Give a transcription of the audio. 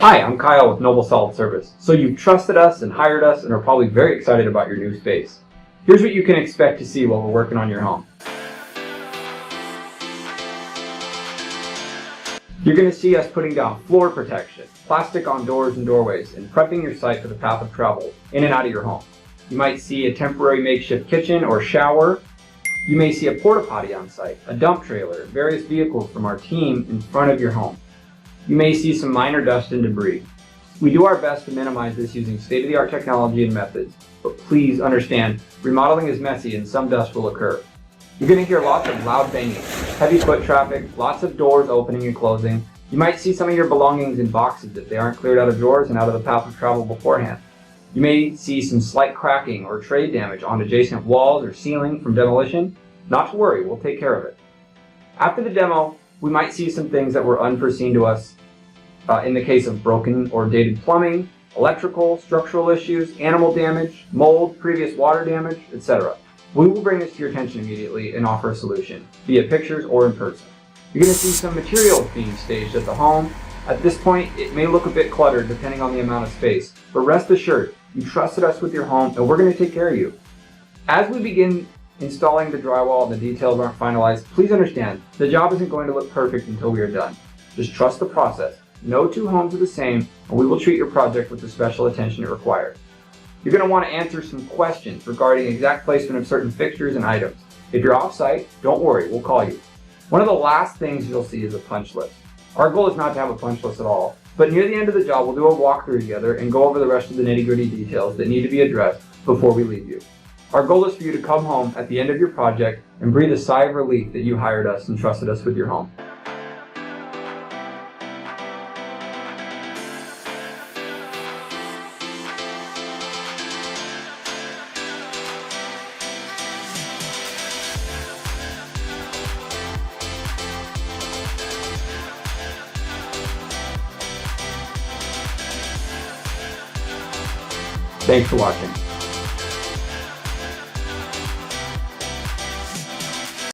Hi, I'm Kyle with Noble Solid Service. So you've trusted us and hired us and are probably very excited about your new space. Here's what you can expect to see while we're working on your home. You're going to see us putting down floor protection, plastic on doors and doorways, and prepping your site for the path of travel in and out of your home. You might see a temporary makeshift kitchen or shower. You may see a porta potty on site, a dump trailer, various vehicles from our team in front of your home. You may see some minor dust and debris. We do our best to minimize this using state-of-the-art technology and methods, but please understand, remodeling is messy and some dust will occur. You're going to hear lots of loud banging, heavy foot traffic, lots of doors opening and closing. You might see some of your belongings in boxes if they aren't cleared out of drawers and out of the path of travel beforehand. You may see some slight cracking or trade damage on adjacent walls or ceiling from demolition. Not to worry, we'll take care of it. After the demo, we might see some things that were unforeseen to us in the case of broken or dated plumbing, electrical, structural issues, animal damage, mold, previous water damage, etc. We will bring this to your attention immediately and offer a solution, via pictures or in person. You're going to see some materials being staged at the home. At this point, it may look a bit cluttered depending on the amount of space, but rest assured, you trusted us with your home and we're going to take care of you. As we begin installing the drywall and the details aren't finalized, please understand, the job isn't going to look perfect until we are done. Just trust the process. No two homes are the same, and we will treat your project with the special attention it requires. You're going to want to answer some questions regarding exact placement of certain fixtures and items. If you're off-site, don't worry, we'll call you. One of the last things you'll see is a punch list. Our goal is not to have a punch list at all, but near the end of the job, we'll do a walkthrough together and go over the rest of the nitty-gritty details that need to be addressed before we leave you. Our goal is for you to come home at the end of your project and breathe a sigh of relief that you hired us and trusted us with your home. Thanks for watching.